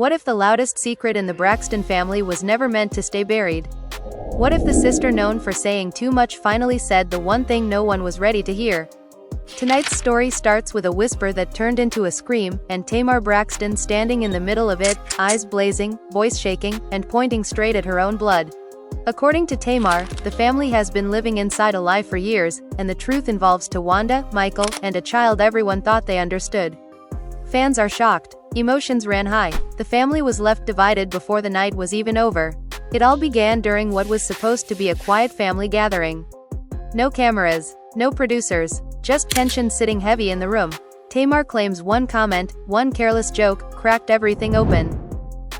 What if the loudest secret in the Braxton family was never meant to stay buried? What if the sister known for saying too much finally said the one thing no one was ready to hear? Tonight's story starts with a whisper that turned into a scream, and Tamar Braxton standing in the middle of it, eyes blazing, voice shaking, and pointing straight at her own blood. According to Tamar, the family has been living inside a lie for years, and the truth involves Towanda, Michael, and a child everyone thought they understood. Fans are shocked. Emotions ran high. The family was left divided before the night was even over. It all began during what was supposed to be a quiet family gathering. No cameras, no producers, just tension sitting heavy in the room. Tamar claims one comment, one careless joke, cracked everything open.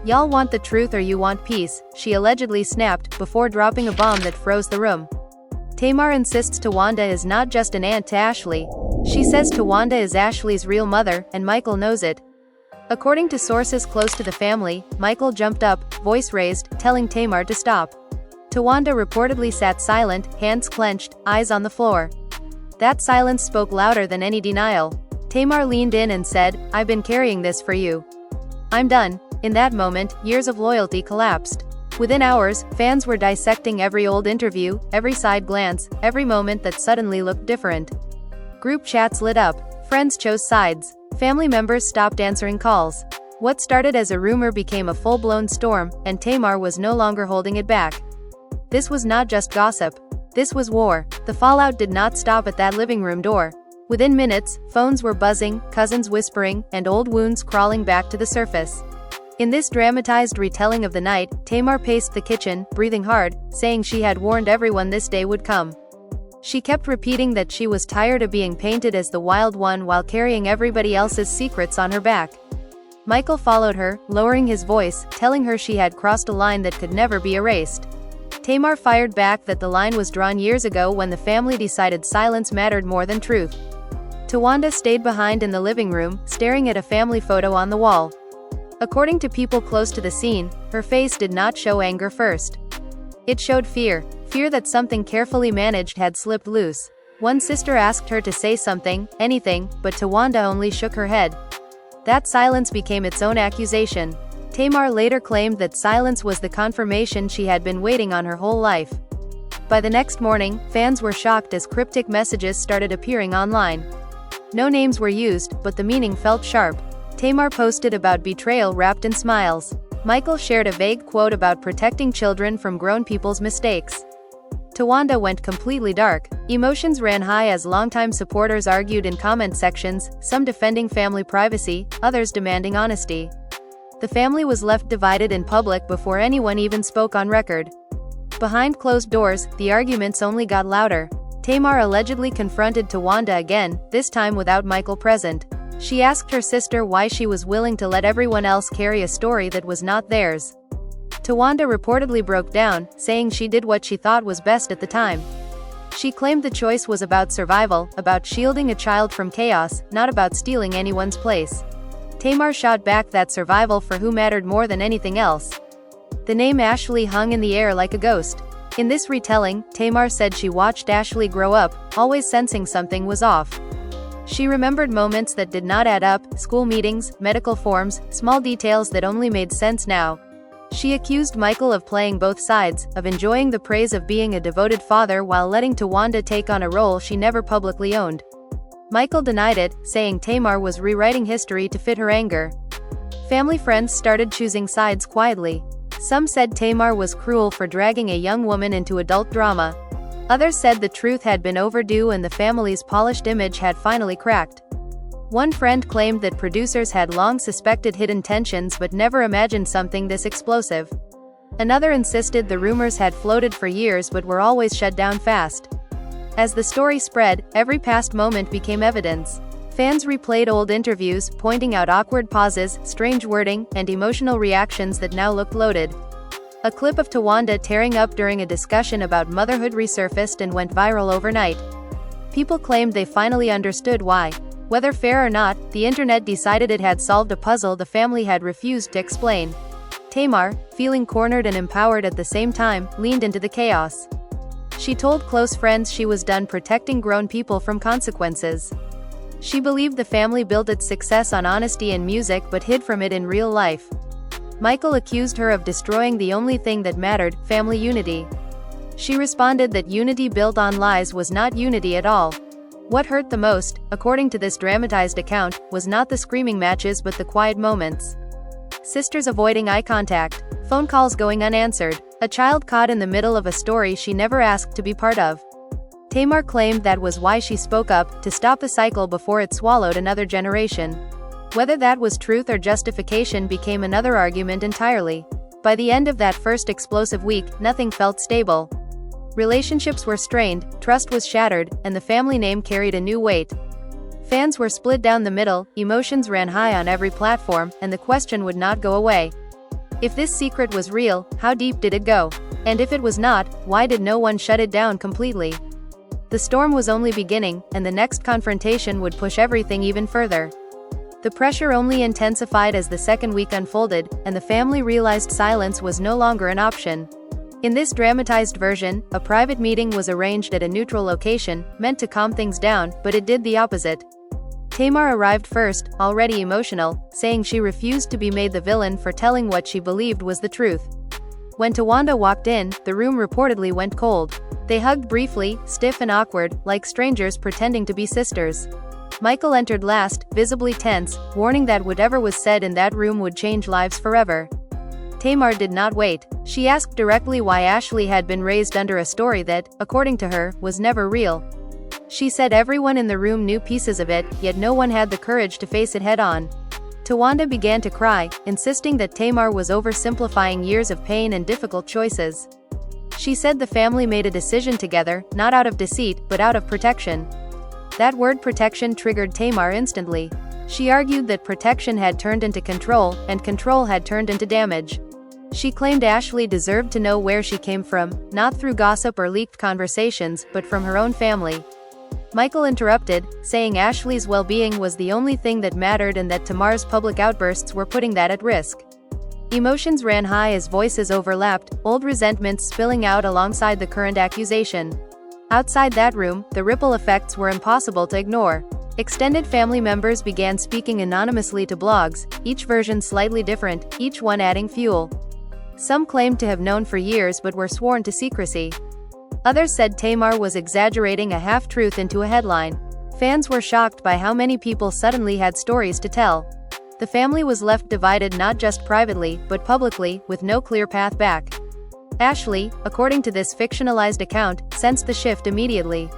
"Y'all want the truth or you want peace," she allegedly snapped, before dropping a bomb that froze the room. Tamar insists Towanda is not just an aunt to Ashlee. She says Towanda is Ashlee's real mother, and Michael knows it. According to sources close to the family, Michael jumped up, voice raised, telling Tamar to stop. Towanda reportedly sat silent, hands clenched, eyes on the floor. That silence spoke louder than any denial. Tamar leaned in and said, "I've been carrying this for you. I'm done." In that moment, years of loyalty collapsed. Within hours, fans were dissecting every old interview, every side glance, every moment that suddenly looked different. Group chats lit up. Friends chose sides. Family members stopped answering calls. What started as a rumor became a full-blown storm, and Tamar was no longer holding it back. This was not just gossip. This was war. The fallout did not stop at that living room door. Within minutes, phones were buzzing, cousins whispering, and old wounds crawling back to the surface. In this dramatized retelling of the night, Tamar paced the kitchen, breathing hard, saying she had warned everyone this day would come. She kept repeating that she was tired of being painted as the wild one while carrying everybody else's secrets on her back. Michael followed her, lowering his voice, telling her she had crossed a line that could never be erased. Tamar fired back that the line was drawn years ago when the family decided silence mattered more than truth. Towanda stayed behind in the living room, staring at a family photo on the wall. According to people close to the scene, her face did not show anger first. It showed fear. Fear that something carefully managed had slipped loose. One sister asked her to say something, anything, but Towanda only shook her head. That silence became its own accusation. Tamar later claimed that silence was the confirmation she had been waiting on her whole life. By the next morning, fans were shocked as cryptic messages started appearing online. No names were used, but the meaning felt sharp. Tamar posted about betrayal wrapped in smiles. Michael shared a vague quote about protecting children from grown people's mistakes. Towanda went completely dark. Emotions ran high as longtime supporters argued in comment sections, some defending family privacy, others demanding honesty. The family was left divided in public before anyone even spoke on record. Behind closed doors, the arguments only got louder. Tamar allegedly confronted Towanda again, this time without Michael present. She asked her sister why she was willing to let everyone else carry a story that was not theirs. Towanda reportedly broke down, saying she did what she thought was best at the time. She claimed the choice was about survival, about shielding a child from chaos, not about stealing anyone's place. Tamar shot back that survival for who mattered more than anything else. The name Ashlee hung in the air like a ghost. In this retelling, Tamar said she watched Ashlee grow up, always sensing something was off. She remembered moments that did not add up, school meetings, medical forms, small details that only made sense now. She accused Michael of playing both sides, of enjoying the praise of being a devoted father while letting Towanda take on a role she never publicly owned. Michael denied it, saying Tamar was rewriting history to fit her anger. Family friends started choosing sides quietly. Some said Tamar was cruel for dragging a young woman into adult drama. Others said the truth had been overdue and the family's polished image had finally cracked. One friend claimed that producers had long suspected hidden tensions but never imagined something this explosive. Another insisted the rumors had floated for years but were always shut down fast. As the story spread, every past moment became evidence. Fans replayed old interviews, pointing out awkward pauses, strange wording, and emotional reactions that now looked loaded. A clip of Towanda tearing up during a discussion about motherhood resurfaced and went viral overnight. People claimed they finally understood why. Whether fair or not, the internet decided it had solved a puzzle the family had refused to explain. Tamar, feeling cornered and empowered at the same time, leaned into the chaos. She told close friends she was done protecting grown people from consequences. She believed the family built its success on honesty and music but hid from it in real life. Michael accused her of destroying the only thing that mattered, family unity. She responded that unity built on lies was not unity at all. What hurt the most, according to this dramatized account, was not the screaming matches but the quiet moments. Sisters avoiding eye contact, phone calls going unanswered, a child caught in the middle of a story she never asked to be part of. Tamar claimed that was why she spoke up, to stop the cycle before it swallowed another generation. Whether that was truth or justification became another argument entirely. By the end of that first explosive week, nothing felt stable. Relationships were strained, trust was shattered, and the family name carried a new weight. Fans were split down the middle, emotions ran high on every platform, and the question would not go away. If this secret was real, how deep did it go? And if it was not, why did no one shut it down completely? The storm was only beginning, and the next confrontation would push everything even further. The pressure only intensified as the second week unfolded, and the family realized silence was no longer an option. In this dramatized version, a private meeting was arranged at a neutral location, meant to calm things down, but it did the opposite. Tamar arrived first, already emotional, saying she refused to be made the villain for telling what she believed was the truth. When Towanda walked in, the room reportedly went cold. They hugged briefly, stiff and awkward, like strangers pretending to be sisters. Michael entered last, visibly tense, warning that whatever was said in that room would change lives forever. Tamar did not wait. She asked directly why Ashlee had been raised under a story that, according to her, was never real. She said everyone in the room knew pieces of it, yet no one had the courage to face it head-on. Towanda began to cry, insisting that Tamar was oversimplifying years of pain and difficult choices. She said the family made a decision together, not out of deceit, but out of protection. That word protection triggered Tamar instantly. She argued that protection had turned into control, and control had turned into damage. She claimed Ashlee deserved to know where she came from, not through gossip or leaked conversations, but from her own family. Michael interrupted, saying Ashlee's well-being was the only thing that mattered and that Tamar's public outbursts were putting that at risk. Emotions ran high as voices overlapped, old resentments spilling out alongside the current accusation. Outside that room, the ripple effects were impossible to ignore. Extended family members began speaking anonymously to blogs, each version slightly different, each one adding fuel. Some claimed to have known for years but were sworn to secrecy. Others said Tamar was exaggerating a half-truth into a headline. Fans were shocked by how many people suddenly had stories to tell. The family was left divided not just privately, but publicly, with no clear path back. Ashlee, according to this fictionalized account, sensed the shift immediately.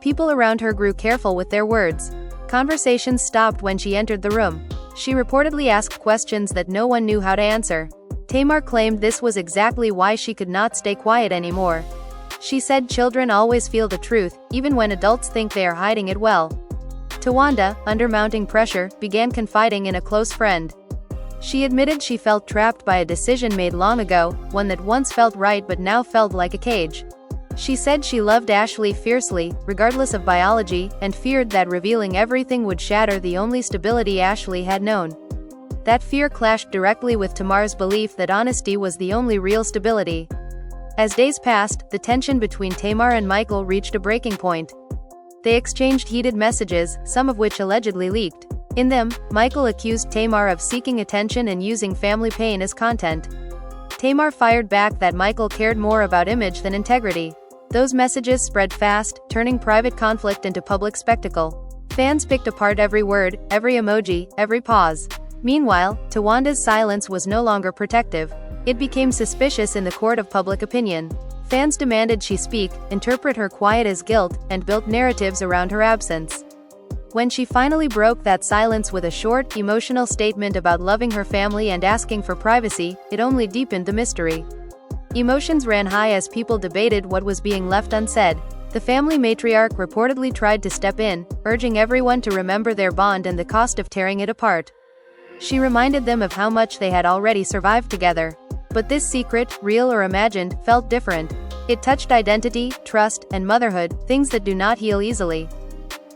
People around her grew careful with their words. Conversations stopped when she entered the room. She reportedly asked questions that no one knew how to answer. Tamar claimed this was exactly why she could not stay quiet anymore. She said children always feel the truth, even when adults think they are hiding it well. Towanda, under mounting pressure, began confiding in a close friend. She admitted she felt trapped by a decision made long ago, one that once felt right but now felt like a cage. She said she loved Ashlee fiercely, regardless of biology, and feared that revealing everything would shatter the only stability Ashlee had known. That fear clashed directly with Tamar's belief that honesty was the only real stability. As days passed, the tension between Tamar and Michael reached a breaking point. They exchanged heated messages, some of which allegedly leaked. In them, Michael accused Tamar of seeking attention and using family pain as content. Tamar fired back that Michael cared more about image than integrity. Those messages spread fast, turning private conflict into public spectacle. Fans picked apart every word, every emoji, every pause. Meanwhile, Towanda's silence was no longer protective. It became suspicious in the court of public opinion. Fans demanded she speak, interpret her quiet as guilt, and built narratives around her absence. When she finally broke that silence with a short, emotional statement about loving her family and asking for privacy, it only deepened the mystery. Emotions ran high as people debated what was being left unsaid. The family matriarch reportedly tried to step in, urging everyone to remember their bond and the cost of tearing it apart. She reminded them of how much they had already survived together. But this secret, real or imagined, felt different. It touched identity, trust, and motherhood, things that do not heal easily.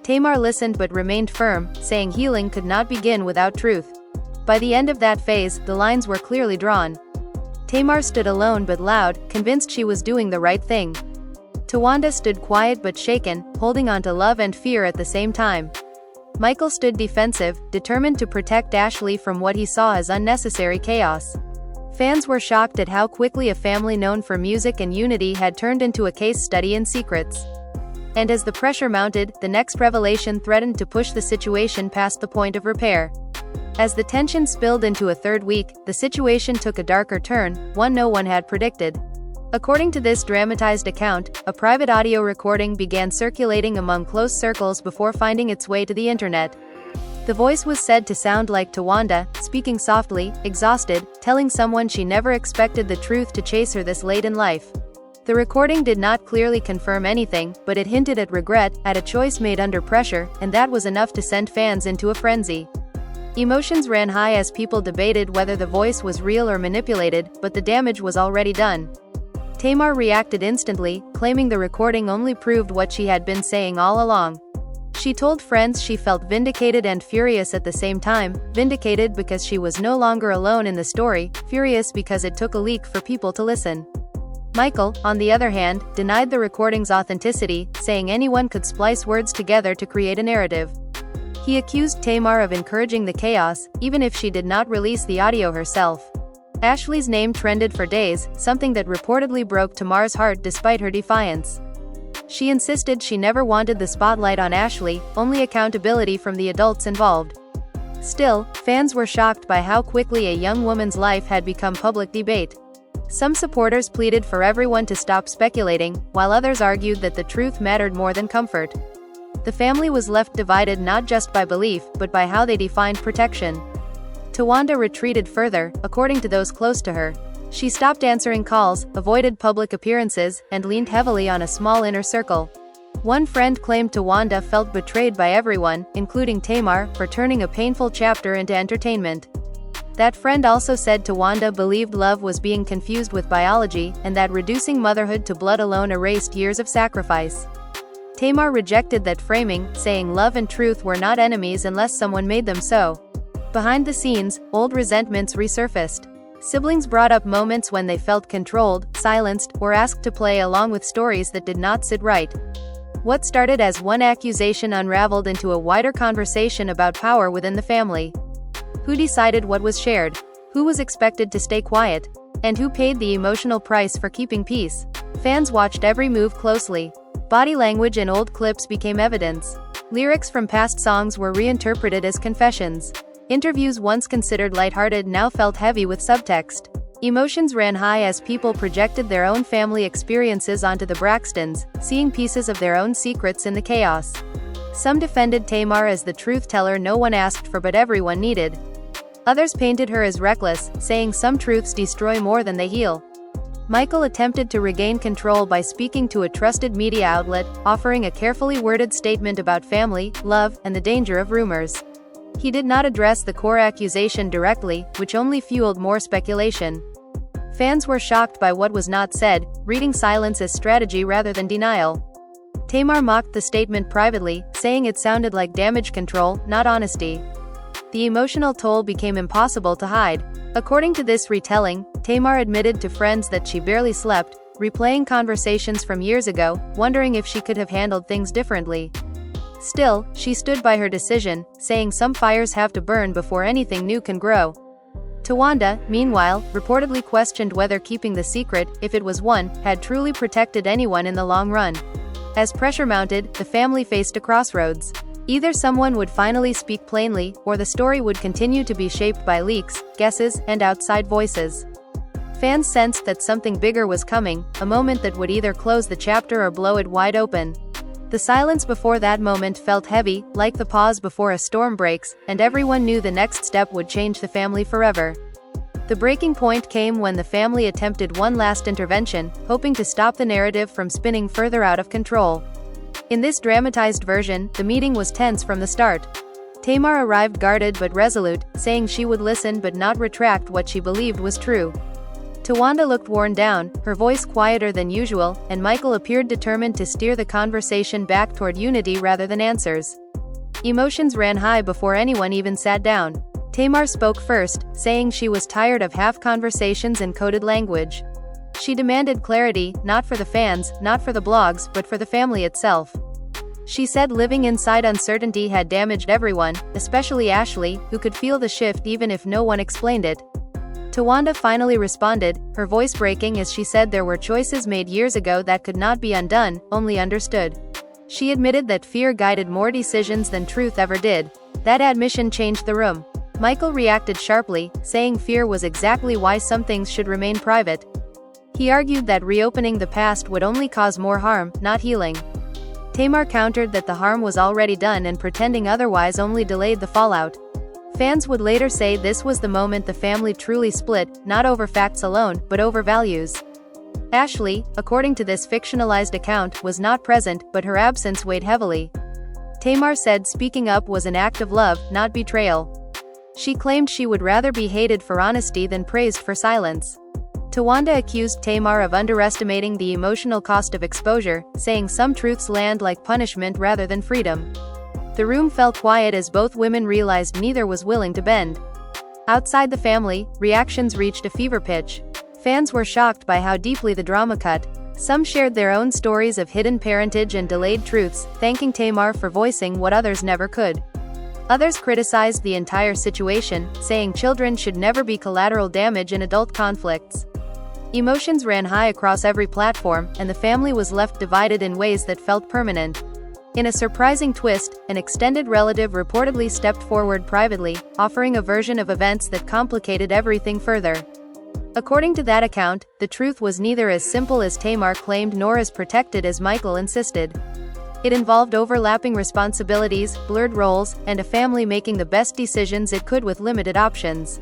Tamar listened but remained firm, saying healing could not begin without truth. By the end of that phase, the lines were clearly drawn. Tamar stood alone but loud, convinced she was doing the right thing. Towanda stood quiet but shaken, holding on to love and fear at the same time. Michael stood defensive, determined to protect Ashlee from what he saw as unnecessary chaos. Fans were shocked at how quickly a family known for music and unity had turned into a case study in secrets. And as the pressure mounted, the next revelation threatened to push the situation past the point of repair. As the tension spilled into a third week, the situation took a darker turn, one no one had predicted. According to this dramatized account, a private audio recording began circulating among close circles before finding its way to the internet. The voice was said to sound like Towanda, speaking softly, exhausted, telling someone she never expected the truth to chase her this late in life. The recording did not clearly confirm anything, but it hinted at regret, at a choice made under pressure, and that was enough to send fans into a frenzy. Emotions ran high as people debated whether the voice was real or manipulated, but the damage was already done. Tamar reacted instantly, claiming the recording only proved what she had been saying all along. She told friends she felt vindicated and furious at the same time, vindicated because she was no longer alone in the story, furious because it took a leak for people to listen. Michael, on the other hand, denied the recording's authenticity, saying anyone could splice words together to create a narrative. He accused Tamar of encouraging the chaos, even if she did not release the audio herself. Ashlee's name trended for days, something that reportedly broke Tamar's heart despite her defiance. She insisted she never wanted the spotlight on Ashlee, only accountability from the adults involved. Still, fans were shocked by how quickly a young woman's life had become public debate. Some supporters pleaded for everyone to stop speculating, while others argued that the truth mattered more than comfort. The family was left divided not just by belief, but by how they defined protection. Towanda retreated further, according to those close to her. She stopped answering calls, avoided public appearances, and leaned heavily on a small inner circle. One friend claimed Towanda felt betrayed by everyone, including Tamar, for turning a painful chapter into entertainment. That friend also said Towanda believed love was being confused with biology, and that reducing motherhood to blood alone erased years of sacrifice. Tamar rejected that framing, saying love and truth were not enemies unless someone made them so. Behind the scenes, old resentments resurfaced. Siblings brought up moments when they felt controlled, silenced, or asked to play along with stories that did not sit right. What started as one accusation unraveled into a wider conversation about power within the family. Who decided what was shared? Who was expected to stay quiet? And who paid the emotional price for keeping peace? Fans watched every move closely. Body language in old clips became evidence. Lyrics from past songs were reinterpreted as confessions. Interviews once considered lighthearted now felt heavy with subtext. Emotions ran high as people projected their own family experiences onto the Braxtons, seeing pieces of their own secrets in the chaos. Some defended Tamar as the truth teller no one asked for but everyone needed. Others painted her as reckless, saying some truths destroy more than they heal. Michael attempted to regain control by speaking to a trusted media outlet, offering a carefully worded statement about family, love, and the danger of rumors. He did not address the core accusation directly, which only fueled more speculation. Fans were shocked by what was not said, reading silence as strategy rather than denial. Tamar mocked the statement privately, saying it sounded like damage control, not honesty. The emotional toll became impossible to hide. According to this retelling, Tamar admitted to friends that she barely slept, replaying conversations from years ago, wondering if she could have handled things differently. Still, she stood by her decision, saying some fires have to burn before anything new can grow. Towanda, meanwhile, reportedly questioned whether keeping the secret, if it was one, had truly protected anyone in the long run. As pressure mounted, the family faced a crossroads. Either someone would finally speak plainly, or the story would continue to be shaped by leaks, guesses, and outside voices. Fans sensed that something bigger was coming, a moment that would either close the chapter or blow it wide open. The silence before that moment felt heavy, like the pause before a storm breaks, and everyone knew the next step would change the family forever. The breaking point came when the family attempted one last intervention, hoping to stop the narrative from spinning further out of control. In this dramatized version, the meeting was tense from the start. Tamar arrived guarded but resolute, saying she would listen but not retract what she believed was true. Towanda looked worn down, her voice quieter than usual, and Michael appeared determined to steer the conversation back toward unity rather than answers. Emotions ran high before anyone even sat down. Tamar spoke first, saying she was tired of half conversations and coded language. She demanded clarity, not for the fans, not for the blogs, but for the family itself. She said living inside uncertainty had damaged everyone, especially Ashlee, who could feel the shift even if no one explained it. Towanda finally responded, her voice breaking as she said there were choices made years ago that could not be undone, only understood. She admitted that fear guided more decisions than truth ever did. That admission changed the room. Michael reacted sharply, saying fear was exactly why some things should remain private. He argued that reopening the past would only cause more harm, not healing. Tamar countered that the harm was already done and pretending otherwise only delayed the fallout. Fans would later say this was the moment the family truly split, not over facts alone, but over values. Ashlee, according to this fictionalized account, was not present, but her absence weighed heavily. Tamar said speaking up was an act of love, not betrayal. She claimed she would rather be hated for honesty than praised for silence. Towanda accused Tamar of underestimating the emotional cost of exposure, saying some truths land like punishment rather than freedom. The room fell quiet as both women realized neither was willing to bend. Outside the family, reactions reached a fever pitch. Fans were shocked by how deeply the drama cut. Some shared their own stories of hidden parentage and delayed truths, thanking Tamar for voicing what others never could. Others criticized the entire situation, saying children should never be collateral damage in adult conflicts. Emotions ran high across every platform, and the family was left divided in ways that felt permanent. In a surprising twist, an extended relative reportedly stepped forward privately, offering a version of events that complicated everything further. According to that account, the truth was neither as simple as Tamar claimed nor as protected as Michael insisted. It involved overlapping responsibilities, blurred roles, and a family making the best decisions it could with limited options.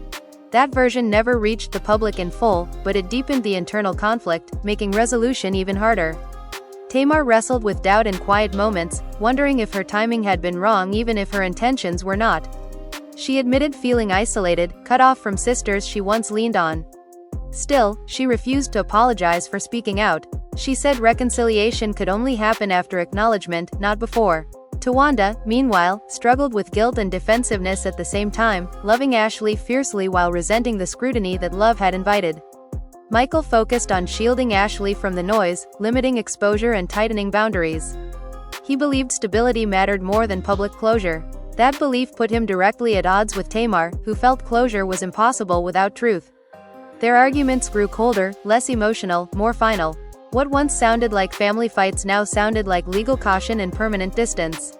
That version never reached the public in full, but it deepened the internal conflict, making resolution even harder. Tamar wrestled with doubt in quiet moments, wondering if her timing had been wrong even if her intentions were not. She admitted feeling isolated, cut off from sisters she once leaned on. Still, she refused to apologize for speaking out. She said reconciliation could only happen after acknowledgement, not before. Towanda, meanwhile, struggled with guilt and defensiveness at the same time, loving Ashlee fiercely while resenting the scrutiny that love had invited. Michael focused on shielding Ashlee from the noise, limiting exposure and tightening boundaries. He believed stability mattered more than public closure. That belief put him directly at odds with Tamar, who felt closure was impossible without truth. Their arguments grew colder, less emotional, more final. What once sounded like family fights now sounded like legal caution and permanent distance.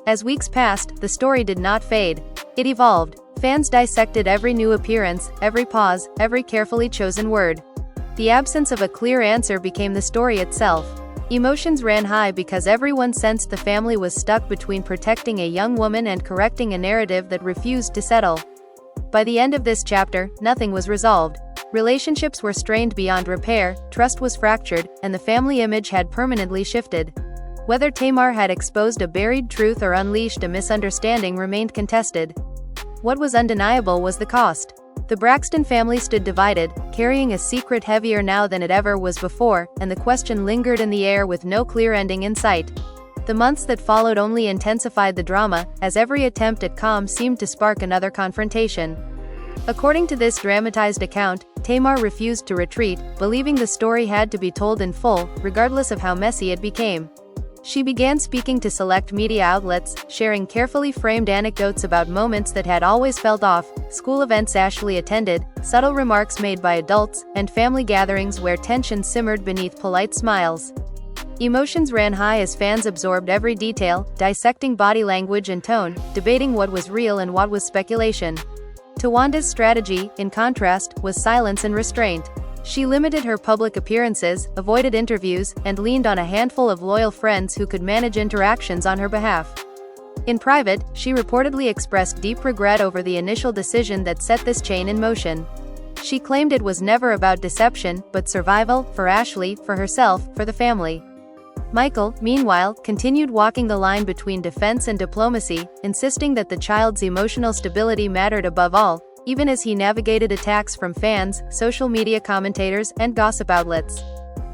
As weeks passed, the story did not fade. It evolved. Fans dissected every new appearance, every pause, every carefully chosen word. The absence of a clear answer became the story itself. Emotions ran high because everyone sensed the family was stuck between protecting a young woman and correcting a narrative that refused to settle. By the end of this chapter, nothing was resolved. Relationships were strained beyond repair, trust was fractured, and the family image had permanently shifted. Whether Tamar had exposed a buried truth or unleashed a misunderstanding remained contested. What was undeniable was the cost. The Braxton family stood divided, carrying a secret heavier now than it ever was before, and the question lingered in the air with no clear ending in sight. The months that followed only intensified the drama, as every attempt at calm seemed to spark another confrontation. According to this dramatized account, Tamar refused to retreat, believing the story had to be told in full, regardless of how messy it became. She began speaking to select media outlets, sharing carefully framed anecdotes about moments that had always felt off, school events Ashlee attended, subtle remarks made by adults, and family gatherings where tension simmered beneath polite smiles. Emotions ran high as fans absorbed every detail, dissecting body language and tone, debating what was real and what was speculation. Towanda's strategy, in contrast, was silence and restraint. She limited her public appearances, avoided interviews, and leaned on a handful of loyal friends who could manage interactions on her behalf. In private, she reportedly expressed deep regret over the initial decision that set this chain in motion. She claimed it was never about deception, but survival, for Ashlee, for herself, for the family. Michael, meanwhile, continued walking the line between defense and diplomacy, insisting that the child's emotional stability mattered above all, even as he navigated attacks from fans, social media commentators, and gossip outlets.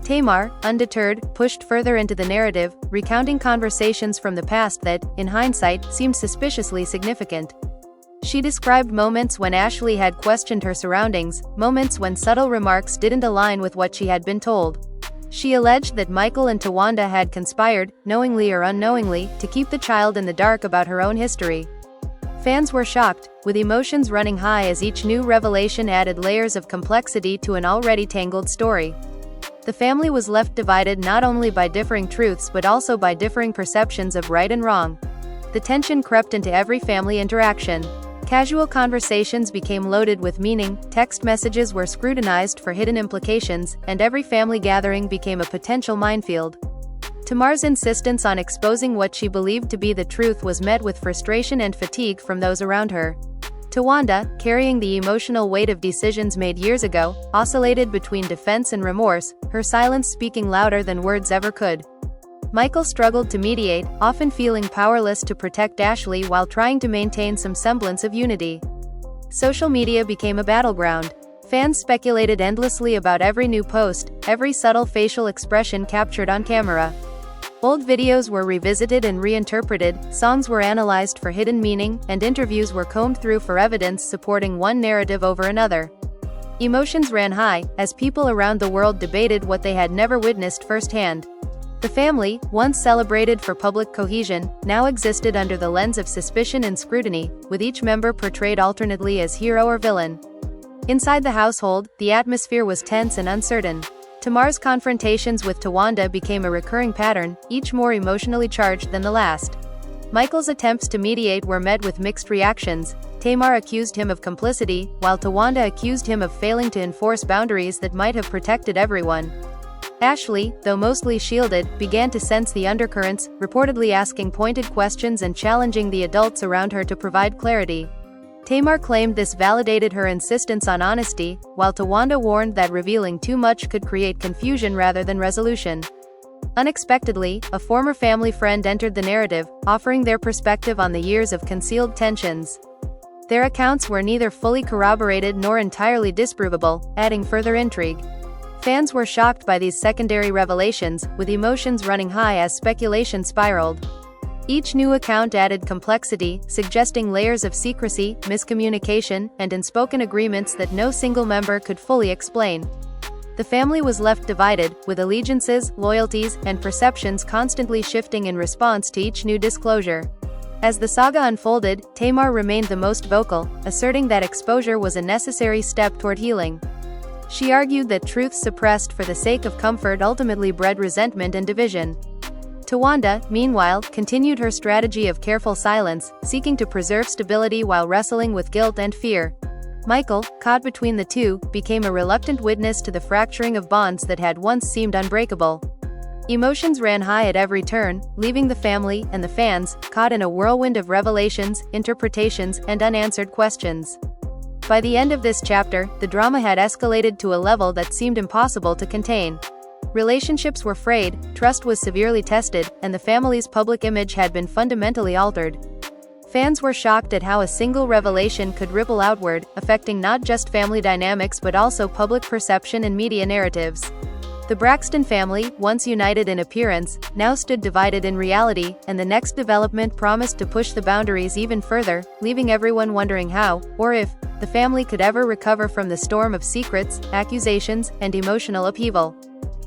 Tamar, undeterred, pushed further into the narrative, recounting conversations from the past that, in hindsight, seemed suspiciously significant. She described moments when Ashlee had questioned her surroundings, moments when subtle remarks didn't align with what she had been told. She alleged that Michael and Towanda had conspired, knowingly or unknowingly, to keep the child in the dark about her own history. Fans were shocked, with emotions running high as each new revelation added layers of complexity to an already tangled story. The family was left divided not only by differing truths but also by differing perceptions of right and wrong. The tension crept into every family interaction. Casual conversations became loaded with meaning, text messages were scrutinized for hidden implications, and every family gathering became a potential minefield. Tamar's insistence on exposing what she believed to be the truth was met with frustration and fatigue from those around her. Towanda, carrying the emotional weight of decisions made years ago, oscillated between defense and remorse, her silence speaking louder than words ever could. Michael struggled to mediate, often feeling powerless to protect Ashlee while trying to maintain some semblance of unity. Social media became a battleground. Fans speculated endlessly about every new post, every subtle facial expression captured on camera. Old videos were revisited and reinterpreted, songs were analyzed for hidden meaning, and interviews were combed through for evidence supporting one narrative over another. Emotions ran high, as people around the world debated what they had never witnessed firsthand. The family, once celebrated for public cohesion, now existed under the lens of suspicion and scrutiny, with each member portrayed alternately as hero or villain. Inside the household, the atmosphere was tense and uncertain. Tamar's confrontations with Towanda became a recurring pattern, each more emotionally charged than the last. Michael's attempts to mediate were met with mixed reactions. Tamar accused him of complicity, while Towanda accused him of failing to enforce boundaries that might have protected everyone. Ashlee, though mostly shielded, began to sense the undercurrents, reportedly asking pointed questions and challenging the adults around her to provide clarity. Tamar claimed this validated her insistence on honesty, while Towanda warned that revealing too much could create confusion rather than resolution. Unexpectedly, a former family friend entered the narrative, offering their perspective on the years of concealed tensions. Their accounts were neither fully corroborated nor entirely disprovable, adding further intrigue. Fans were shocked by these secondary revelations, with emotions running high as speculation spiraled. Each new account added complexity, suggesting layers of secrecy, miscommunication, and unspoken agreements that no single member could fully explain. The family was left divided, with allegiances, loyalties, and perceptions constantly shifting in response to each new disclosure. As the saga unfolded, Tamar remained the most vocal, asserting that exposure was a necessary step toward healing. She argued that truths suppressed for the sake of comfort ultimately bred resentment and division. Towanda, meanwhile, continued her strategy of careful silence, seeking to preserve stability while wrestling with guilt and fear. Michael, caught between the two, became a reluctant witness to the fracturing of bonds that had once seemed unbreakable. Emotions ran high at every turn, leaving the family and the fans caught in a whirlwind of revelations, interpretations, and unanswered questions. By the end of this chapter, the drama had escalated to a level that seemed impossible to contain. Relationships were frayed, trust was severely tested, and the family's public image had been fundamentally altered. Fans were shocked at how a single revelation could ripple outward, affecting not just family dynamics but also public perception and media narratives. The Braxton family, once united in appearance, now stood divided in reality, and the next development promised to push the boundaries even further, leaving everyone wondering how, or if, the family could ever recover from the storm of secrets, accusations, and emotional upheaval.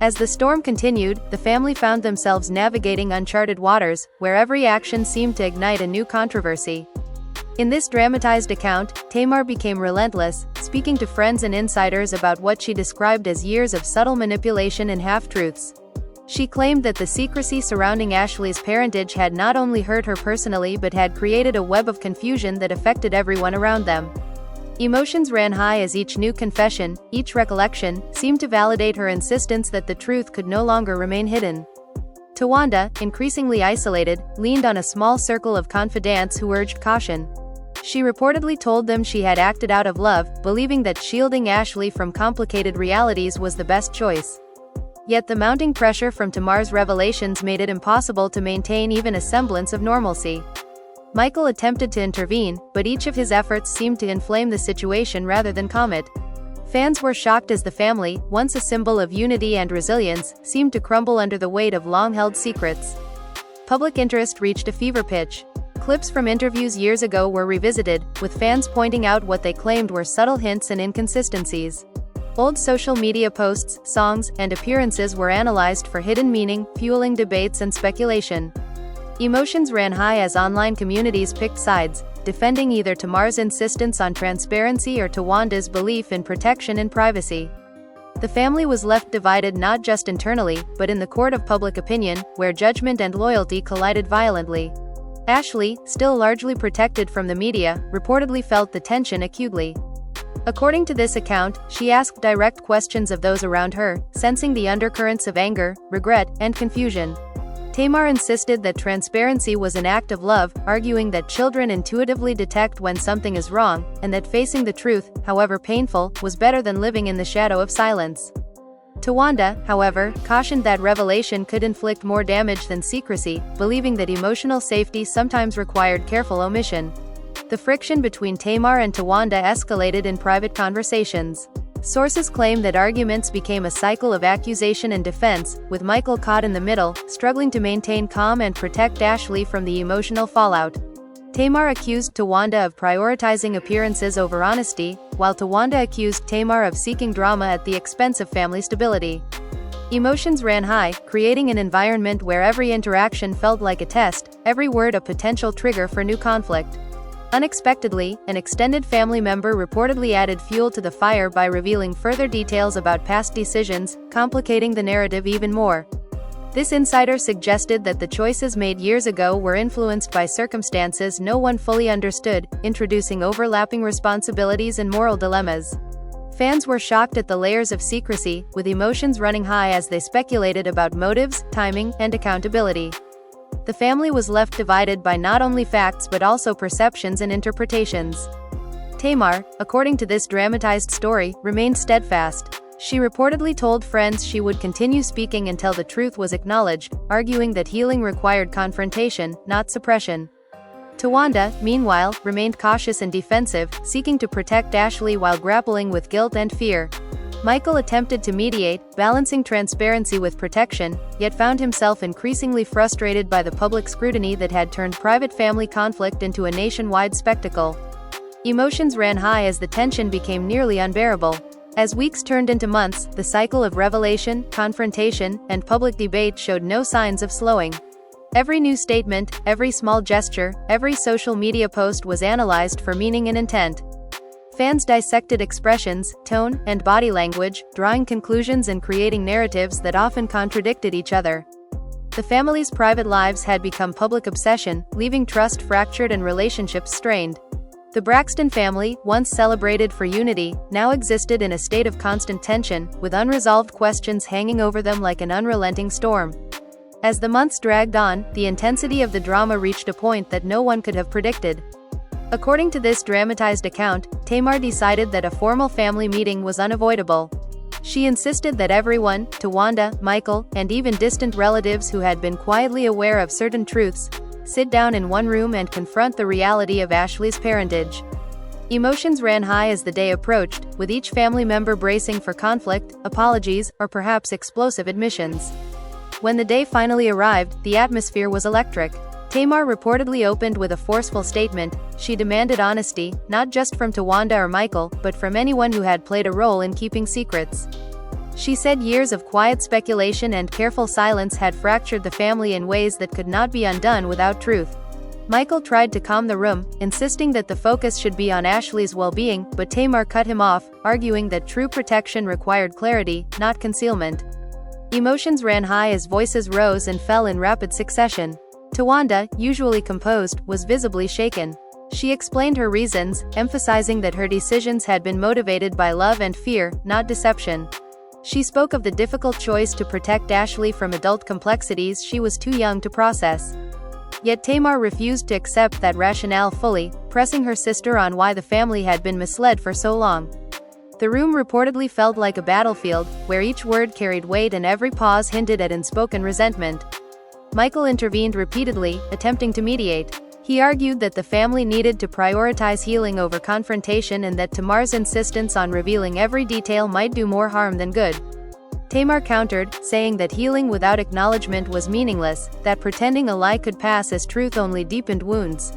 As the storm continued, the family found themselves navigating uncharted waters, where every action seemed to ignite a new controversy. In this dramatized account, Tamar became relentless, speaking to friends and insiders about what she described as years of subtle manipulation and half-truths. She claimed that the secrecy surrounding Ashlee's parentage had not only hurt her personally but had created a web of confusion that affected everyone around them. Emotions ran high as each new confession, each recollection, seemed to validate her insistence that the truth could no longer remain hidden. Towanda, increasingly isolated, leaned on a small circle of confidants who urged caution. She reportedly told them she had acted out of love, believing that shielding Ashlee from complicated realities was the best choice. Yet the mounting pressure from Tamar's revelations made it impossible to maintain even a semblance of normalcy. Michael attempted to intervene, but each of his efforts seemed to inflame the situation rather than calm it. Fans were shocked as the family, once a symbol of unity and resilience, seemed to crumble under the weight of long-held secrets. Public interest reached a fever pitch. Clips from interviews years ago were revisited, with fans pointing out what they claimed were subtle hints and inconsistencies. Old social media posts, songs, and appearances were analyzed for hidden meaning, fueling debates and speculation. Emotions ran high as online communities picked sides, defending either Tamar's insistence on transparency or Towanda's belief in protection and privacy. The family was left divided not just internally, but in the court of public opinion, where judgment and loyalty collided violently. Ashlee, still largely protected from the media, reportedly felt the tension acutely. According to this account, she asked direct questions of those around her, sensing the undercurrents of anger, regret, and confusion. Tamar insisted that transparency was an act of love, arguing that children intuitively detect when something is wrong, and that facing the truth, however painful, was better than living in the shadow of silence. Towanda, however, cautioned that revelation could inflict more damage than secrecy, believing that emotional safety sometimes required careful omission. The friction between Tamar and Towanda escalated in private conversations. Sources claim that arguments became a cycle of accusation and defense, with Michael caught in the middle, struggling to maintain calm and protect Ashlee from the emotional fallout. Tamar accused Towanda of prioritizing appearances over honesty, while Towanda accused Tamar of seeking drama at the expense of family stability. Emotions ran high, creating an environment where every interaction felt like a test, every word a potential trigger for new conflict. Unexpectedly, an extended family member reportedly added fuel to the fire by revealing further details about past decisions, complicating the narrative even more. This insider suggested that the choices made years ago were influenced by circumstances no one fully understood, introducing overlapping responsibilities and moral dilemmas. Fans were shocked at the layers of secrecy, with emotions running high as they speculated about motives, timing, and accountability. The family was left divided by not only facts but also perceptions and interpretations. Tamar, according to this dramatized story, remained steadfast. She reportedly told friends she would continue speaking until the truth was acknowledged, arguing that healing required confrontation, not suppression. Towanda, meanwhile, remained cautious and defensive, seeking to protect Ashlee while grappling with guilt and fear. Michael attempted to mediate, balancing transparency with protection, yet found himself increasingly frustrated by the public scrutiny that had turned private family conflict into a nationwide spectacle. Emotions ran high as the tension became nearly unbearable. As weeks turned into months, the cycle of revelation, confrontation, and public debate showed no signs of slowing. Every new statement, every small gesture, every social media post was analyzed for meaning and intent. Fans dissected expressions, tone, and body language, drawing conclusions and creating narratives that often contradicted each other. The family's private lives had become public obsession, leaving trust fractured and relationships strained. The Braxton family, once celebrated for unity, now existed in a state of constant tension, with unresolved questions hanging over them like an unrelenting storm. As the months dragged on, the intensity of the drama reached a point that no one could have predicted. According to this dramatized account, Tamar decided that a formal family meeting was unavoidable. She insisted that everyone, Towanda, Michael, and even distant relatives who had been quietly aware of certain truths, sit down in one room and confront the reality of Ashlee's parentage. Emotions ran high as the day approached, with each family member bracing for conflict, apologies, or perhaps explosive admissions. When the day finally arrived, the atmosphere was electric. Tamar reportedly opened with a forceful statement. She demanded honesty, not just from Towanda or Michael, but from anyone who had played a role in keeping secrets. She said years of quiet speculation and careful silence had fractured the family in ways that could not be undone without truth. Michael tried to calm the room, insisting that the focus should be on Ashlee's well-being, but Tamar cut him off, arguing that true protection required clarity, not concealment. Emotions ran high as voices rose and fell in rapid succession. Towanda, usually composed, was visibly shaken. She explained her reasons, emphasizing that her decisions had been motivated by love and fear, not deception. She spoke of the difficult choice to protect Ashlee from adult complexities she was too young to process. Yet Tamar refused to accept that rationale fully, pressing her sister on why the family had been misled for so long. The room reportedly felt like a battlefield, where each word carried weight and every pause hinted at unspoken resentment. Michael intervened repeatedly, attempting to mediate. He argued that the family needed to prioritize healing over confrontation and that Tamar's insistence on revealing every detail might do more harm than good. Tamar countered, saying that healing without acknowledgement was meaningless, that pretending a lie could pass as truth only deepened wounds.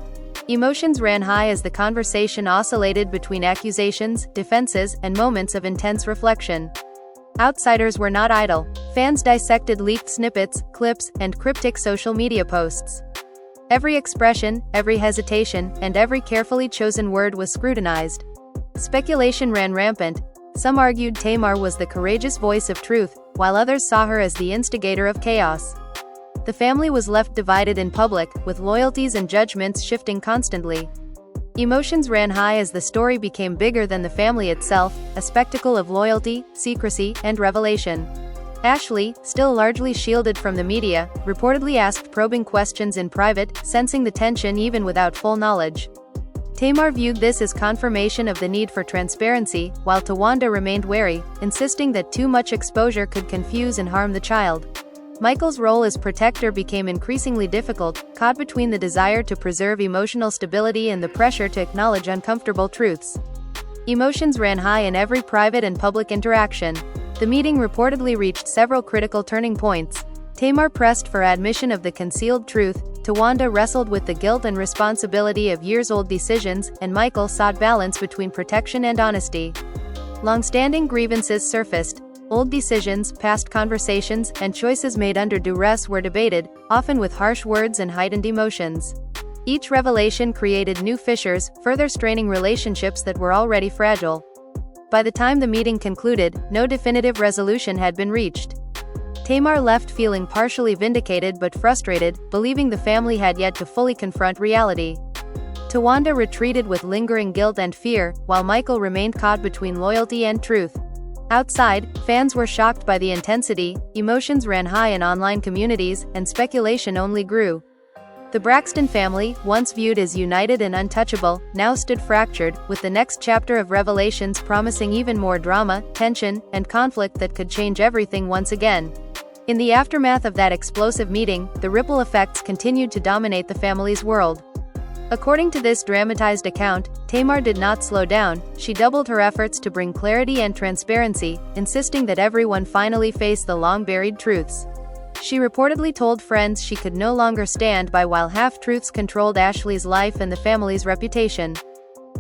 Emotions ran high as the conversation oscillated between accusations, defenses, and moments of intense reflection. Outsiders were not idle. Fans dissected leaked snippets, clips, and cryptic social media posts. Every expression, every hesitation, and every carefully chosen word was scrutinized. Speculation ran rampant. Some argued Tamar was the courageous voice of truth, while others saw her as the instigator of chaos. The family was left divided in public, with loyalties and judgments shifting constantly. Emotions ran high as the story became bigger than the family itself, a spectacle of loyalty, secrecy, and revelation. Ashlee, still largely shielded from the media, reportedly asked probing questions in private, sensing the tension even without full knowledge. Tamar viewed this as confirmation of the need for transparency, while Towanda remained wary, insisting that too much exposure could confuse and harm the child. Michael's role as protector became increasingly difficult, caught between the desire to preserve emotional stability and the pressure to acknowledge uncomfortable truths. Emotions ran high in every private and public interaction. The meeting reportedly reached several critical turning points. Tamar pressed for admission of the concealed truth, Towanda wrestled with the guilt and responsibility of years-old decisions, and Michael sought balance between protection and honesty. Long-standing grievances surfaced. Old decisions, past conversations, and choices made under duress were debated, often with harsh words and heightened emotions. Each revelation created new fissures, further straining relationships that were already fragile. By the time the meeting concluded, no definitive resolution had been reached. Tamar left feeling partially vindicated but frustrated, believing the family had yet to fully confront reality. Towanda retreated with lingering guilt and fear, while Michael remained caught between loyalty and truth. Outside, fans were shocked by the intensity, emotions ran high in online communities, and speculation only grew. The Braxton family, once viewed as united and untouchable, now stood fractured, with the next chapter of revelations promising even more drama, tension, and conflict that could change everything once again. In the aftermath of that explosive meeting, the ripple effects continued to dominate the family's world. According to this dramatized account, Tamar did not slow down. She doubled her efforts to bring clarity and transparency, insisting that everyone finally face the long-buried truths. She reportedly told friends she could no longer stand by while half-truths controlled Ashlee's life and the family's reputation.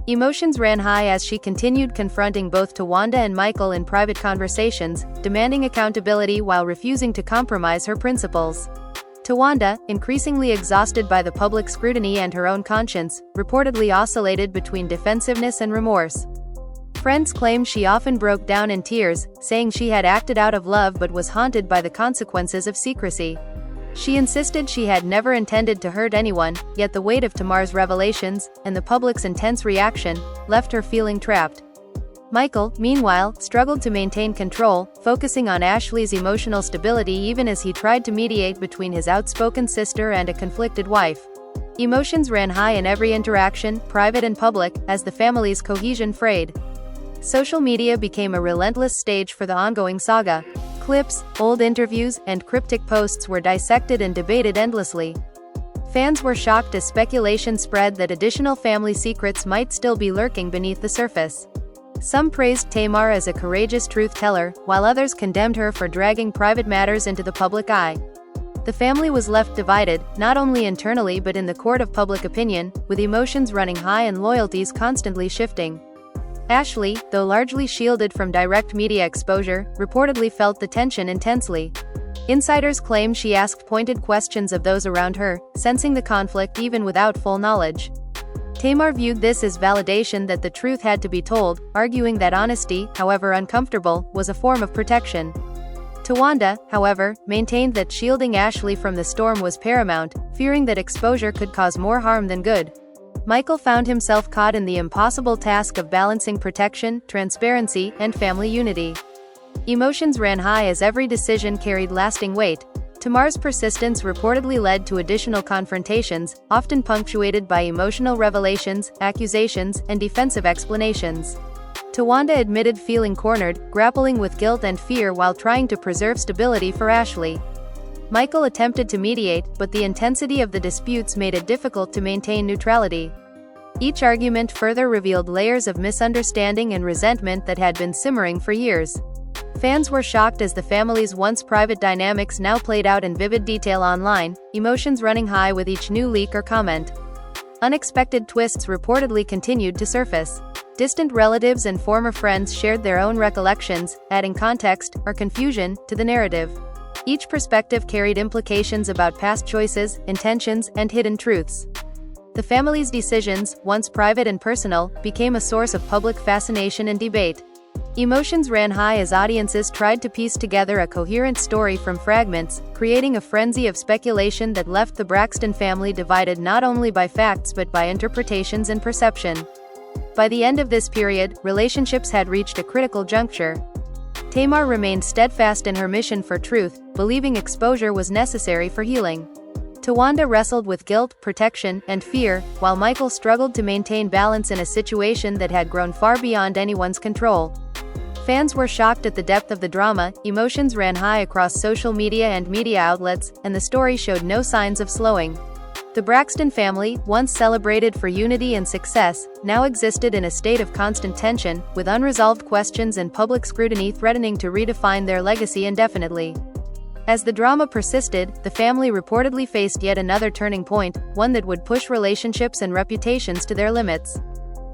Emotions ran high as she continued confronting both Towanda and Michael in private conversations, demanding accountability while refusing to compromise her principles. Towanda, increasingly exhausted by the public scrutiny and her own conscience, reportedly oscillated between defensiveness and remorse. Friends claim she often broke down in tears, saying she had acted out of love but was haunted by the consequences of secrecy. She insisted she had never intended to hurt anyone, yet the weight of Tamar's revelations, and the public's intense reaction, left her feeling trapped. Michael, meanwhile, struggled to maintain control, focusing on Ashlee's emotional stability even as he tried to mediate between his outspoken sister and a conflicted wife. Emotions ran high in every interaction, private and public, as the family's cohesion frayed. Social media became a relentless stage for the ongoing saga. Clips, old interviews, and cryptic posts were dissected and debated endlessly. Fans were shocked as speculation spread that additional family secrets might still be lurking beneath the surface. Some praised Tamar as a courageous truth-teller, while others condemned her for dragging private matters into the public eye. The family was left divided, not only internally but in the court of public opinion, with emotions running high and loyalties constantly shifting. Ashlee, though largely shielded from direct media exposure, reportedly felt the tension intensely. Insiders claim she asked pointed questions of those around her, sensing the conflict even without full knowledge. Tamar viewed this as validation that the truth had to be told, arguing that honesty, however uncomfortable, was a form of protection. Towanda, however, maintained that shielding Ashlee from the storm was paramount, fearing that exposure could cause more harm than good. Michael found himself caught in the impossible task of balancing protection, transparency, and family unity. Emotions ran high as every decision carried lasting weight. Tamar's persistence reportedly led to additional confrontations, often punctuated by emotional revelations, accusations, and defensive explanations. Towanda admitted feeling cornered, grappling with guilt and fear while trying to preserve stability for Ashlee. Michael attempted to mediate, but the intensity of the disputes made it difficult to maintain neutrality. Each argument further revealed layers of misunderstanding and resentment that had been simmering for years. Fans were shocked as the family's once private dynamics now played out in vivid detail online, emotions running high with each new leak or comment. Unexpected twists reportedly continued to surface. Distant relatives and former friends shared their own recollections, adding context, or confusion, to the narrative. Each perspective carried implications about past choices, intentions, and hidden truths. The family's decisions, once private and personal, became a source of public fascination and debate. Emotions ran high as audiences tried to piece together a coherent story from fragments, creating a frenzy of speculation that left the Braxton family divided not only by facts but by interpretations and perception. By the end of this period, relationships had reached a critical juncture. Tamar remained steadfast in her mission for truth, believing exposure was necessary for healing. Towanda wrestled with guilt, protection, and fear, while Michael struggled to maintain balance in a situation that had grown far beyond anyone's control. Fans were shocked at the depth of the drama, emotions ran high across social media and media outlets, and the story showed no signs of slowing. The Braxton family, once celebrated for unity and success, now existed in a state of constant tension, with unresolved questions and public scrutiny threatening to redefine their legacy indefinitely. As the drama persisted, the family reportedly faced yet another turning point, one that would push relationships and reputations to their limits.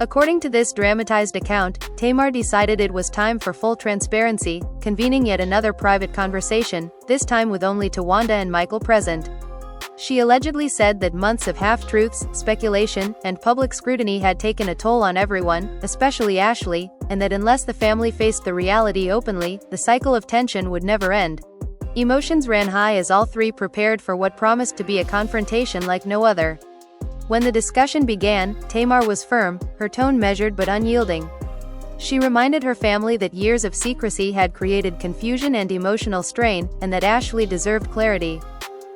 According to this dramatized account, Tamar decided it was time for full transparency, convening yet another private conversation, this time with only Towanda and Michael present. She allegedly said that months of half-truths, speculation, and public scrutiny had taken a toll on everyone, especially Ashlee, and that unless the family faced the reality openly, the cycle of tension would never end. Emotions ran high as all three prepared for what promised to be a confrontation like no other. When the discussion began, Tamar was firm, her tone measured but unyielding. She reminded her family that years of secrecy had created confusion and emotional strain, and that Ashlee deserved clarity.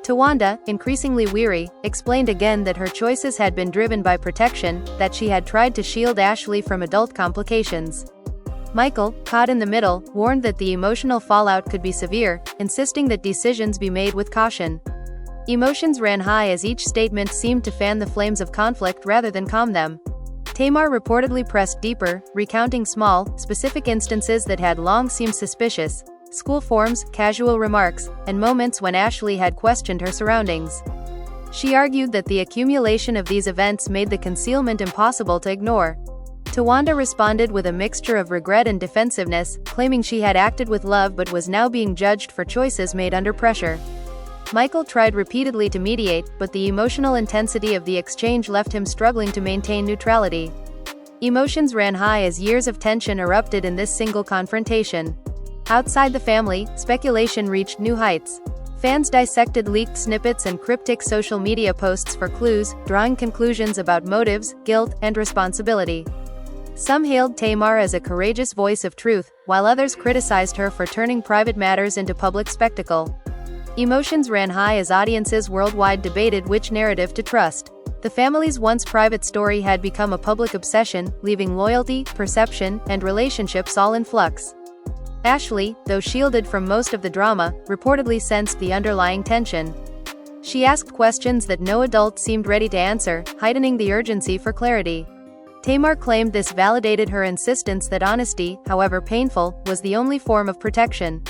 Towanda, increasingly weary, explained again that her choices had been driven by protection, that she had tried to shield Ashlee from adult complications. Michael, caught in the middle, warned that the emotional fallout could be severe, insisting that decisions be made with caution. Emotions ran high as each statement seemed to fan the flames of conflict rather than calm them. Tamar reportedly pressed deeper, recounting small, specific instances that had long seemed suspicious: school forms, casual remarks, and moments when Ashlee had questioned her surroundings. She argued that the accumulation of these events made the concealment impossible to ignore. Towanda responded with a mixture of regret and defensiveness, claiming she had acted with love but was now being judged for choices made under pressure. Michael tried repeatedly to mediate, but the emotional intensity of the exchange left him struggling to maintain neutrality. Emotions ran high as years of tension erupted in this single confrontation. Outside the family, speculation reached new heights. Fans dissected leaked snippets and cryptic social media posts for clues, drawing conclusions about motives, guilt, and responsibility. Some hailed Tamar as a courageous voice of truth, while others criticized her for turning private matters into public spectacle. Emotions ran high as audiences worldwide debated which narrative to trust. The family's once private story had become a public obsession, leaving loyalty, perception, and relationships all in flux. Ashlee, though shielded from most of the drama, reportedly sensed the underlying tension. She asked questions that no adult seemed ready to answer, heightening the urgency for clarity. Tamar claimed this validated her insistence that honesty, however painful, was the only form of protection.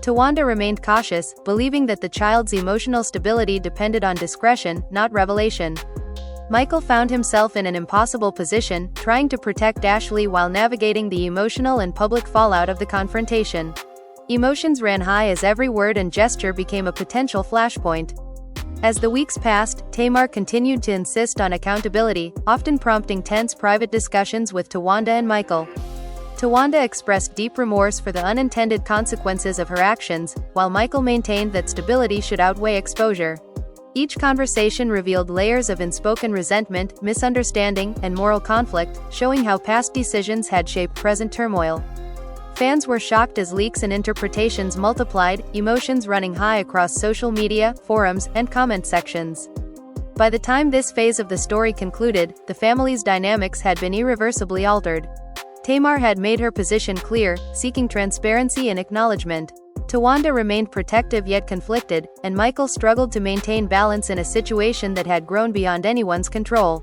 Towanda remained cautious, believing that the child's emotional stability depended on discretion, not revelation. Michael found himself in an impossible position, trying to protect Ashlee while navigating the emotional and public fallout of the confrontation. Emotions ran high as every word and gesture became a potential flashpoint. As the weeks passed, Tamar continued to insist on accountability, often prompting tense private discussions with Towanda and Michael. Towanda expressed deep remorse for the unintended consequences of her actions, while Michael maintained that stability should outweigh exposure. Each conversation revealed layers of unspoken resentment, misunderstanding, and moral conflict, showing how past decisions had shaped present turmoil. Fans were shocked as leaks and interpretations multiplied, emotions running high across social media, forums, and comment sections. By the time this phase of the story concluded, the family's dynamics had been irreversibly altered. Tamar had made her position clear, seeking transparency and acknowledgement. Towanda remained protective yet conflicted, and Michael struggled to maintain balance in a situation that had grown beyond anyone's control.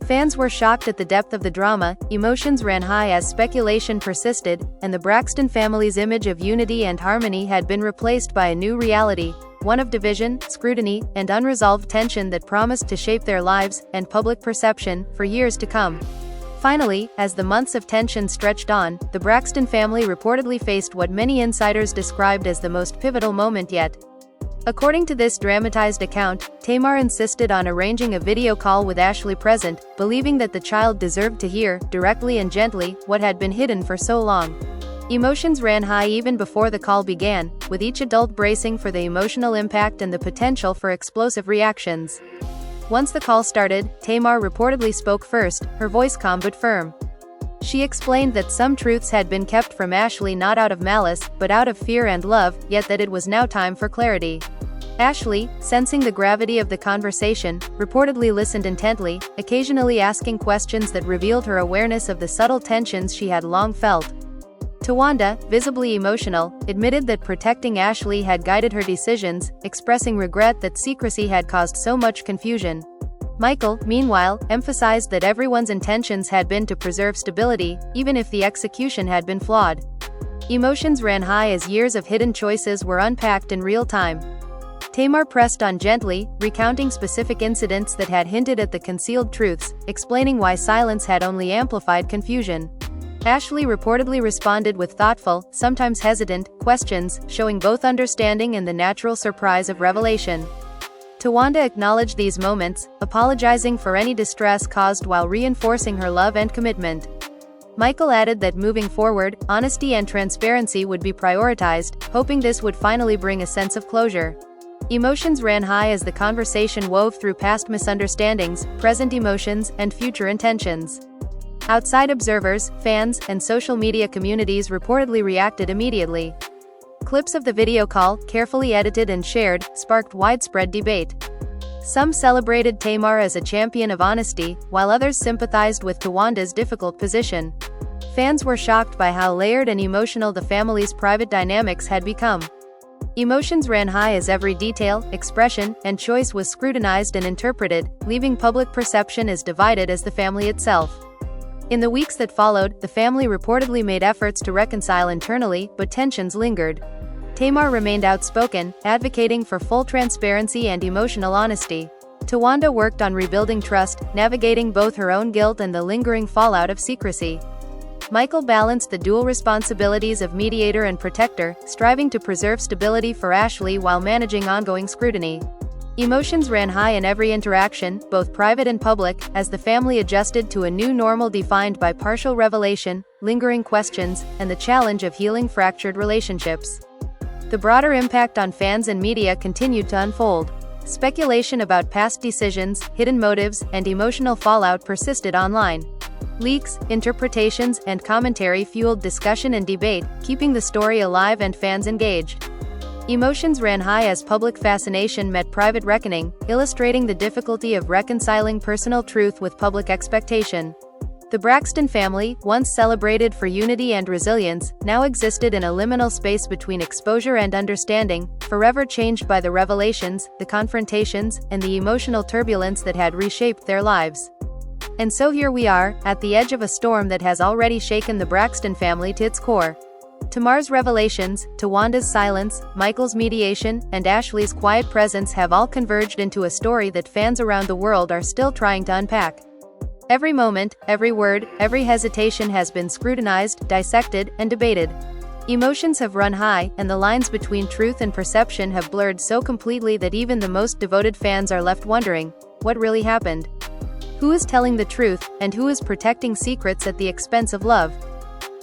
Fans were shocked at the depth of the drama, emotions ran high as speculation persisted, and the Braxton family's image of unity and harmony had been replaced by a new reality, one of division, scrutiny, and unresolved tension that promised to shape their lives and public perception for years to come. Finally, as the months of tension stretched on, the Braxton family reportedly faced what many insiders described as the most pivotal moment yet. According to this dramatized account, Tamar insisted on arranging a video call with Ashlee present, believing that the child deserved to hear, directly and gently, what had been hidden for so long. Emotions ran high even before the call began, with each adult bracing for the emotional impact and the potential for explosive reactions. Once the call started, Tamar reportedly spoke first, her voice calm but firm. She explained that some truths had been kept from Ashlee not out of malice, but out of fear and love, yet that it was now time for clarity. Ashlee, sensing the gravity of the conversation, reportedly listened intently, occasionally asking questions that revealed her awareness of the subtle tensions she had long felt. Towanda, visibly emotional, admitted that protecting Ashlee had guided her decisions, expressing regret that secrecy had caused so much confusion. Michael, meanwhile, emphasized that everyone's intentions had been to preserve stability, even if the execution had been flawed. Emotions ran high as years of hidden choices were unpacked in real time. Tamar pressed on gently, recounting specific incidents that had hinted at the concealed truths, explaining why silence had only amplified confusion. Ashlee reportedly responded with thoughtful, sometimes hesitant, questions, showing both understanding and the natural surprise of revelation. Towanda acknowledged these moments, apologizing for any distress caused while reinforcing her love and commitment. Michael added that moving forward, honesty and transparency would be prioritized, hoping this would finally bring a sense of closure. Emotions ran high as the conversation wove through past misunderstandings, present emotions, and future intentions. Outside observers, fans, and social media communities reportedly reacted immediately. Clips of the video call, carefully edited and shared, sparked widespread debate. Some celebrated Tamar as a champion of honesty, while others sympathized with Towanda's difficult position. Fans were shocked by how layered and emotional the family's private dynamics had become. Emotions ran high as every detail, expression, and choice was scrutinized and interpreted, leaving public perception as divided as the family itself. In the weeks that followed, the family reportedly made efforts to reconcile internally, but tensions lingered. Tamar remained outspoken, advocating for full transparency and emotional honesty. Towanda worked on rebuilding trust, navigating both her own guilt and the lingering fallout of secrecy. Michael balanced the dual responsibilities of mediator and protector, striving to preserve stability for Ashlee while managing ongoing scrutiny. Emotions ran high in every interaction, both private and public, as the family adjusted to a new normal defined by partial revelation, lingering questions, and the challenge of healing fractured relationships. The broader impact on fans and media continued to unfold. Speculation about past decisions, hidden motives, and emotional fallout persisted online. Leaks, interpretations, and commentary fueled discussion and debate, keeping the story alive and fans engaged. Emotions ran high as public fascination met private reckoning, illustrating the difficulty of reconciling personal truth with public expectation. The Braxton family, once celebrated for unity and resilience, now existed in a liminal space between exposure and understanding, forever changed by the revelations, the confrontations, and the emotional turbulence that had reshaped their lives. And so here we are, at the edge of a storm that has already shaken the Braxton family to its core. Tamar's revelations, Towanda's silence, Michael's mediation, and Ashlee's quiet presence have all converged into a story that fans around the world are still trying to unpack. Every moment, every word, every hesitation has been scrutinized, dissected, and debated. Emotions have run high, and the lines between truth and perception have blurred so completely that even the most devoted fans are left wondering, what really happened? Who is telling the truth, and who is protecting secrets at the expense of love?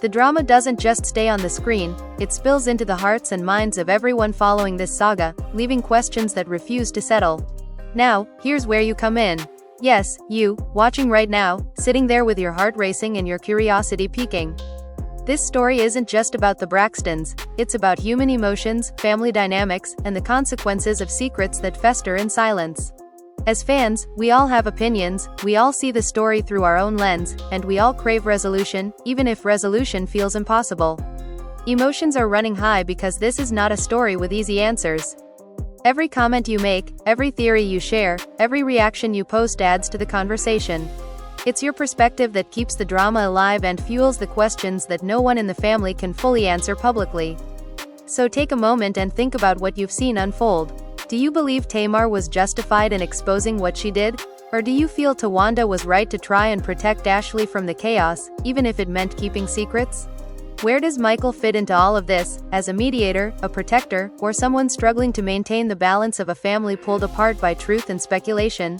The drama doesn't just stay on the screen, it spills into the hearts and minds of everyone following this saga, leaving questions that refuse to settle. Now, here's where you come in. Yes, you, watching right now, sitting there with your heart racing and your curiosity peaking. This story isn't just about the Braxtons, it's about human emotions, family dynamics, and the consequences of secrets that fester in silence. As fans, we all have opinions, we all see the story through our own lens, and we all crave resolution, even if resolution feels impossible. Emotions are running high because this is not a story with easy answers. Every comment you make, every theory you share, every reaction you post adds to the conversation. It's your perspective that keeps the drama alive and fuels the questions that no one in the family can fully answer publicly. So take a moment and think about what you've seen unfold. Do you believe Tamar was justified in exposing what she did? Or do you feel Towanda was right to try and protect Ashlee from the chaos, even if it meant keeping secrets? Where does Michael fit into all of this, as a mediator, a protector, or someone struggling to maintain the balance of a family pulled apart by truth and speculation?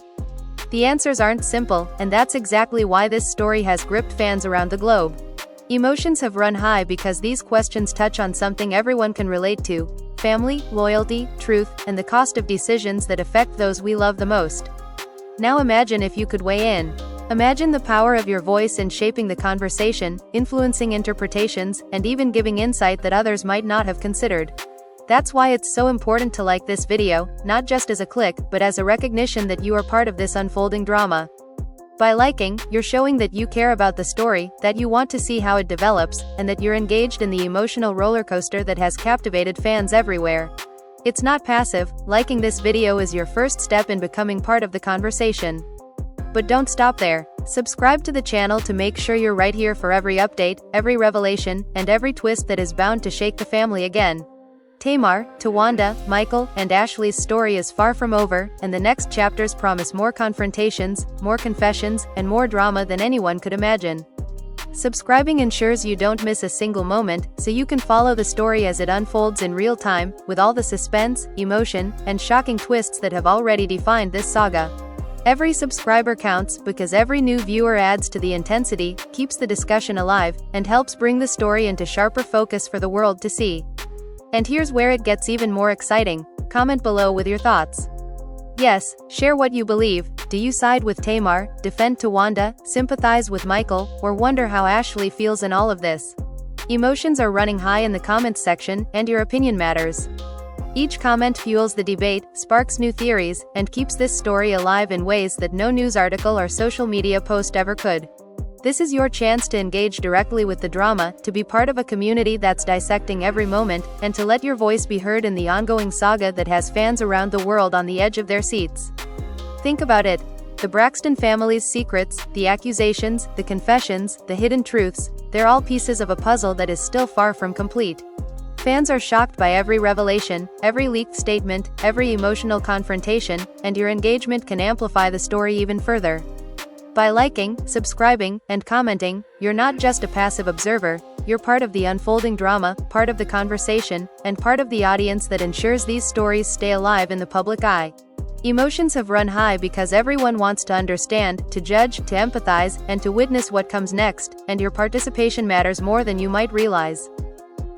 The answers aren't simple, and that's exactly why this story has gripped fans around the globe. Emotions have run high because these questions touch on something everyone can relate to: family, loyalty, truth, and the cost of decisions that affect those we love the most. Now imagine if you could weigh in. Imagine the power of your voice in shaping the conversation, influencing interpretations, and even giving insight that others might not have considered. That's why it's so important to like this video, not just as a click, but as a recognition that you are part of this unfolding drama. By liking, you're showing that you care about the story, that you want to see how it develops, and that you're engaged in the emotional roller coaster that has captivated fans everywhere. It's not passive. Liking this video is your first step in becoming part of the conversation. But don't stop there. Subscribe to the channel to make sure you're right here for every update, every revelation, and every twist that is bound to shake the family again. Tamar, Towanda, Michael, and Ashlee's story is far from over, and the next chapters promise more confrontations, more confessions, and more drama than anyone could imagine. Subscribing ensures you don't miss a single moment, so you can follow the story as it unfolds in real time, with all the suspense, emotion, and shocking twists that have already defined this saga. Every subscriber counts, because every new viewer adds to the intensity, keeps the discussion alive, and helps bring the story into sharper focus for the world to see. And here's where it gets even more exciting. Comment below with your thoughts. Yes, share what you believe. Do you side with Tamar, defend Towanda, sympathize with Michael, or wonder how Ashlee feels in all of this? Emotions are running high in the comments section, and your opinion matters. Each comment fuels the debate, sparks new theories, and keeps this story alive in ways that no news article or social media post ever could. This is your chance to engage directly with the drama, to be part of a community that's dissecting every moment, and to let your voice be heard in the ongoing saga that has fans around the world on the edge of their seats. Think about it. The Braxton family's secrets, the accusations, the confessions, the hidden truths, they're all pieces of a puzzle that is still far from complete. Fans are shocked by every revelation, every leaked statement, every emotional confrontation, and your engagement can amplify the story even further. By liking, subscribing, and commenting, you're not just a passive observer, you're part of the unfolding drama, part of the conversation, and part of the audience that ensures these stories stay alive in the public eye. Emotions have run high because everyone wants to understand, to judge, to empathize, and to witness what comes next, and your participation matters more than you might realize.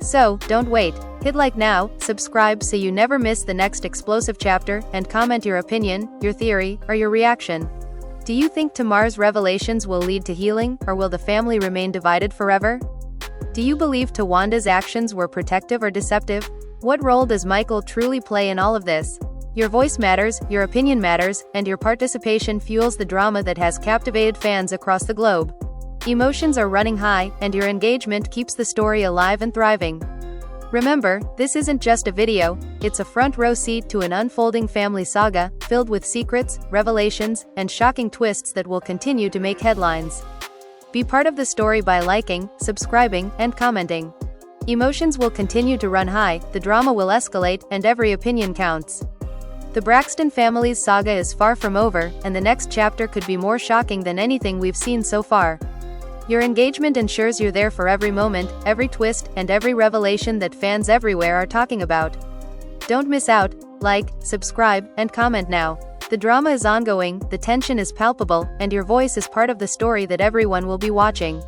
So, don't wait. Hit like now, subscribe so you never miss the next explosive chapter, and comment your opinion, your theory, or your reaction. Do you think Tamar's revelations will lead to healing, or will the family remain divided forever? Do you believe Towanda's actions were protective or deceptive? What role does Michael truly play in all of this? Your voice matters, your opinion matters, and your participation fuels the drama that has captivated fans across the globe. Emotions are running high, and your engagement keeps the story alive and thriving. Remember, this isn't just a video, it's a front row seat to an unfolding family saga, filled with secrets, revelations, and shocking twists that will continue to make headlines. Be part of the story by liking, subscribing, and commenting. Emotions will continue to run high, the drama will escalate, and every opinion counts. The Braxton family's saga is far from over, and the next chapter could be more shocking than anything we've seen so far. Your engagement ensures you're there for every moment, every twist, and every revelation that fans everywhere are talking about. Don't miss out. Like, subscribe, and comment now. The drama is ongoing, the tension is palpable, and your voice is part of the story that everyone will be watching.